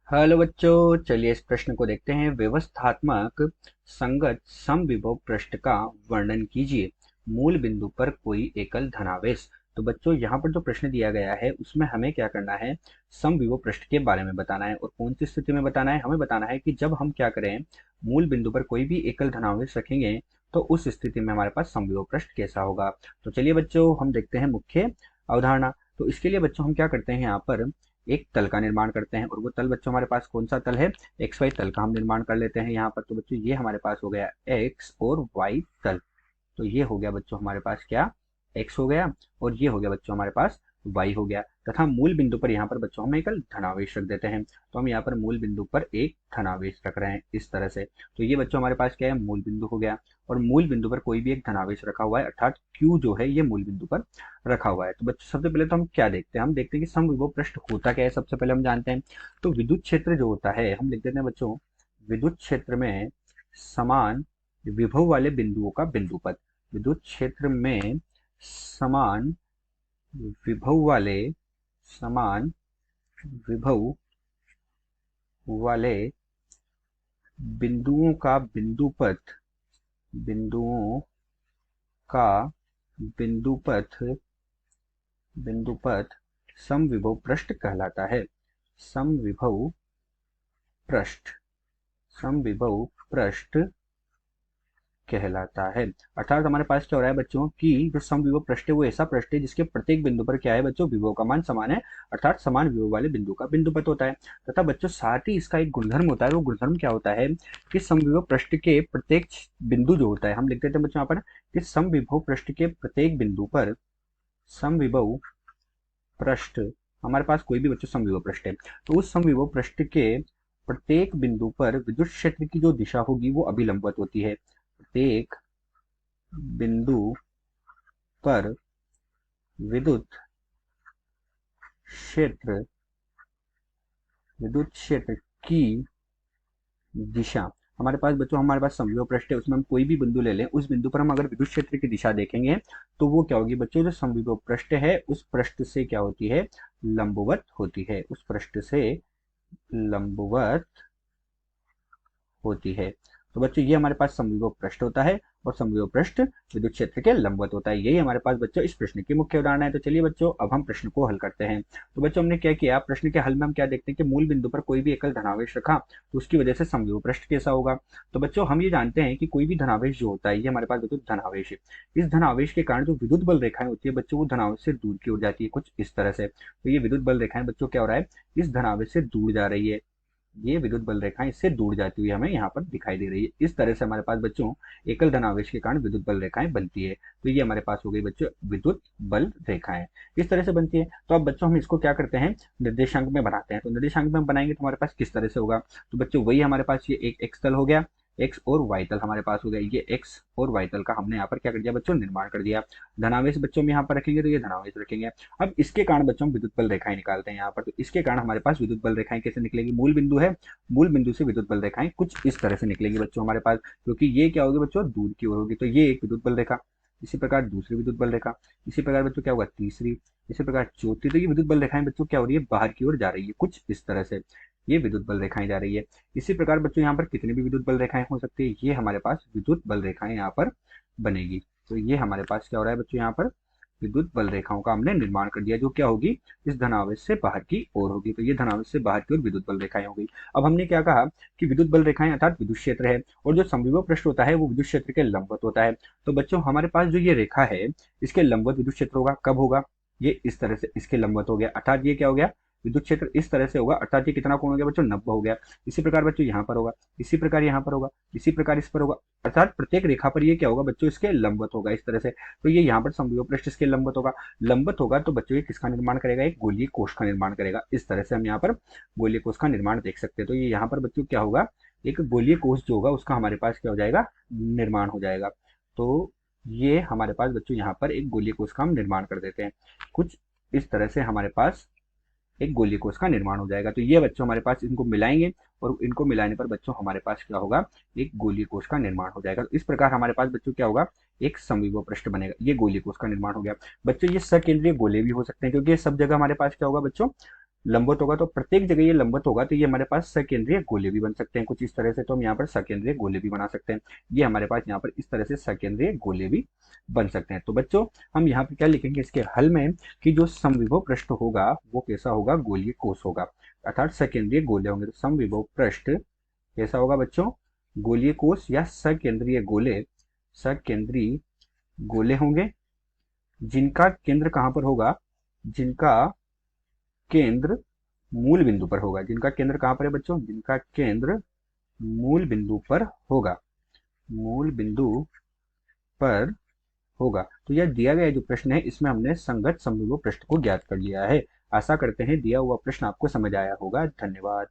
Hello बच्चों, चलिए इस प्रश्न को देखते हैं। व्यवस्थात्मक संगत समविभव पृष्ठ का वर्णन कीजिए। मूल बिंदु पर कोई एकल धनावेश। तो बच्चों यहाँ पर जो प्रश्न दिया गया है उसमें हमें क्या करना है, समविभव पृष्ठ के बारे में बताना है। और कौन सी स्थिति में बताना है, हमें बताना है कि जब हम क्या करें, मूल बिंदु पर कोई भी एकल धनावेश रखेंगे तो उस स्थिति में हमारे पास समविभव पृष्ठ कैसा होगा। तो चलिए बच्चों हम देखते हैं मुख्य अवधारणा। तो इसके लिए बच्चों हम क्या करते हैं, यहाँ पर एक तल का निर्माण करते हैं। और वो तल बच्चों हमारे पास कौन सा तल है, एक्स वाई तल का हम निर्माण कर लेते हैं यहाँ पर। तो बच्चों ये हमारे पास हो गया एक्स और वाई तल। तो ये हो गया बच्चों हमारे पास क्या, एक्स हो गया, और ये हो गया बच्चों हमारे पास वाई हो गया। तथा मूल बिंदु पर यहाँ पर बच्चों हम एक धनावेश रख देते हैं। तो हम यहाँ पर मूल बिंदु पर एक धनावेश रख रहे हैं इस तरह से। तो ये बच्चों हमारे पास क्या है, मूल बिंदु हो गया। और मूल बिंदु पर कोई भी एक धनावेश रखा हुआ है, अर्थात Q जो है ये मूल बिंदु पर रखा हुआ है। तो बच्चों सबसे पहले तो हम क्या देखते हैं, हम देखते हैं कि समविभव पृष्ठ होता क्या है। सबसे पहले हम जानते हैं तो विद्युत क्षेत्र जो होता है, हम लिख देते हैं बच्चों, विद्युत क्षेत्र में समान विभव वाले बिंदुओं का बिंदुपथ। विद्युत क्षेत्र में समान विभव वाले, समान विभव वाले बिंदुओं का बिंदुपथ, बिंदुओं का बिंदुपथ, बिंदुपथ समविभव पृष्ठ कहलाता है। समविभव पृष्ठ, समविभव पृष्ठ कहलाता है। अर्थात हमारे पास क्या हो रहा है बच्चों कि जो समविभव पृष्ठ है वो ऐसा पृष्ठ है जिसके प्रत्येक बिंदु पर क्या है बच्चों, विभव का मान समान है, अर्थात समान विभव वाले बिंदु का बिंदुपथ होता है। तथा बच्चों साथ ही इसका एक गुणधर्म होता है। वो गुणधर्म क्या होता है कि समविभव पृष्ठ के प्रत्येक बिंदु जो होता है, हम लिख देते हैं बच्चों यहाँ पर कि समविभव पृष्ठ के प्रत्येक बिंदु पर, समविभव पृष्ठ, हमारे पास कोई भी बच्चों समविभव पृष्ठ है तो उस समविभव पृष्ठ के प्रत्येक बिंदु पर विद्युत क्षेत्र की जो दिशा होगी वो अभिलंबवत होती है। प्रत्येक बिंदु पर विद्युत क्षेत्र, विद्युत क्षेत्र की दिशा, हमारे पास बच्चों हमारे पास समविभव पृष्ठ है, उसमें हम कोई भी बिंदु ले लें, उस बिंदु पर हम अगर विद्युत क्षेत्र की दिशा देखेंगे तो वो क्या होगी बच्चों, जो समविभव पृष्ठ है उस पृष्ठ से क्या होती है, लंबवत होती है, उस पृष्ठ से लंबवत होती है। तो बच्चों ये हमारे पास समविभव पृष्ठ होता है और समविभव पृष्ठ विद्युत क्षेत्र के लंबवत होता है। यही हमारे पास बच्चों इस प्रश्न की मुख्य उदाहरण है। तो चलिए बच्चों अब हम प्रश्न को हल करते हैं। तो बच्चों हमने क्या किया, प्रश्न के हल में हम क्या देखते हैं कि मूल बिंदु पर कोई भी एकल धनावेश रखा तो उसकी वजह से समविभव पृष्ठ कैसा होगा। तो बच्चों हम ये जानते हैं कि कोई भी धनावेश जो होता है, ये हमारे पास विद्युत धनावेश है। इस धनावेश के कारण जो विद्युत बल रेखाएं होती है बच्चों, वो धनावेश से दूर की ओर जाती है कुछ इस तरह से। तो ये विद्युत बल रेखाएं बच्चों क्या हो रहा है, इस धनावेश से दूर जा रही है। ये विद्युत बल रेखाएं इससे दूर जाती हुई हमें यहाँ पर दिखाई दे रही है। इस तरह से हमारे पास बच्चों एकल धनावेश के कारण विद्युत बल रेखाएं बनती है। तो ये हमारे पास हो गई बच्चों विद्युत बल रेखाएं, इस तरह से बनती है। तो अब बच्चों हम इसको क्या करते हैं, निर्देशांक में बनाते हैं। तो निर्देशांक में हम बनाएंगे तो हमारे पास किस तरह से होगा, तो बच्चों वही हमारे पास ये एक एक्स तल हो गया, एक्स और वाई तल हमारे पास हो गया। ये एक्स और वाई तल का हमने यहाँ पर क्या कर दिया बच्चों, निर्माण कर दिया। धनावेश बच्चों हम यहाँ पर रखेंगे तो ये धनावेश रखेंगे। अब इसके कारण बच्चों हम विद्युत बल रेखाएं निकालते हैं यहाँ पर। तो इसके कारण हमारे पास विद्युत बल रेखाएं कैसे निकलेगी, मूल बिंदु है, मूल बिंदु से विद्युत बल रेखाएं कुछ इस तरह से निकलेगी बच्चों हमारे पास, क्योंकि ये क्या होगी बच्चों, दूर की ओर होगी। तो ये एक विद्युत बल रेखा, इसी प्रकार दूसरी विद्युत बल रेखा, इसी प्रकार बच्चों क्या होगा तीसरी, इसी प्रकार चौथी। तो ये विद्युत बल रेखाएं बच्चों क्या हो रही है, बाहर की ओर जा रही है कुछ इस तरह से, ये विद्युत बल रेखाएं जा रही है। इसी प्रकार बच्चों यहाँ पर कितनी भी विद्युत बल रेखाएं हो सकती है, ये हमारे पास विद्युत बल रेखाएं यहाँ पर बनेगी। तो ये हमारे पास क्या हो रहा है बच्चों, यहाँ पर विद्युत बल रेखाओं का हमने निर्माण कर दिया, जो क्या होगी, इस धनावेश से बाहर की ओर होगी। तो ये धनावेश से बाहर की ओर विद्युत बल रेखाएं होगी। अब हमने क्या कहा कि विद्युत बल रेखाएं अर्थात विद्युत क्षेत्र है, और जो समविभव पृष्ठ होता है वो विद्युत क्षेत्र के लंबवत होता है। तो बच्चों हमारे पास जो ये रेखा है इसके लंबवत विद्युत क्षेत्र होगा, कब होगा, ये इस तरह से इसके लंबवत हो गया, अर्थात ये क्या हो गया, विद्युत क्षेत्र इस तरह से होगा, अर्थात ये कितना कोण हो गया बच्चों, 90 हो गया। इसी प्रकार बच्चों यहाँ पर होगा, इसी प्रकार यहाँ पर होगा, इसी प्रकार इस पर होगा, अर्थात प्रत्येक रेखा पर ये क्या होगा बच्चों, इसके लंबवत होगा इस तरह से। तो ये यहाँ पर समविभव पृष्ठ इसके लंबवत होगा, लंबवत होगा तो बच्चों ये किसका निर्माण करेगा, एक गोलीय कोष का निर्माण करेगा। इस तरह से हम यहाँ पर गोलीय कोष का निर्माण देख सकते हैं। तो ये यहाँ पर बच्चों क्या होगा, एक गोलीय कोष जो होगा उसका हमारे पास क्या हो जाएगा, निर्माण हो जाएगा। तो ये हमारे पास बच्चों यहाँ पर एक गोलीय कोष का हम निर्माण कर देते हैं, कुछ इस तरह से हमारे पास एक गोलीय कोष का निर्माण हो जाएगा। तो ये बच्चों हमारे पास इनको मिलाएंगे और इनको मिलाने पर बच्चों हमारे पास क्या होगा, एक गोलीय कोष का निर्माण हो जाएगा। तो इस प्रकार हमारे पास बच्चों क्या होगा, एक समविभव पृष्ठ बनेगा। ये गोलीय कोष का निर्माण हो गया। बच्चों ये सकेंद्रीय गोले भी हो सकते हैं, क्योंकि ये सब जगह हमारे पास क्या होगा बच्चों, लंबवत होगा तो प्रत्येक जगह ये लंबवत होगा, तो ये हमारे पास सकेंद्रीय गोले भी बन सकते हैं कुछ इस तरह से। तो हम यहाँ पर सकेंद्रीय गोले भी बना सकते हैं। ये हमारे पास यहाँ पर इस तरह से सकेंद्रीय गोले भी बन सकते हैं। तो बच्चों हम यहाँ पर क्या लिखेंगे इसके हल में कि जो समविभव पृष्ठ होगा वो कैसा होगा, गोलीय कोष होगा, अर्थात सकेंद्रीय गोले होंगे। तो समविभव पृष्ठ कैसा होगा बच्चों, गोलीय कोष या सकेंद्रीय गोले, सकेंद्रीय गोले होंगे, जिनका केंद्र कहाँ पर होगा, जिनका केंद्र मूल बिंदु पर होगा। जिनका केंद्र कहाँ पर है बच्चों, जिनका केंद्र मूल बिंदु पर होगा, मूल बिंदु पर होगा। तो यह दिया गया जो प्रश्न है इसमें हमने संगत समविभव पृष्ठ को ज्ञात कर लिया है। आशा करते हैं दिया हुआ प्रश्न आपको समझ आया होगा। धन्यवाद।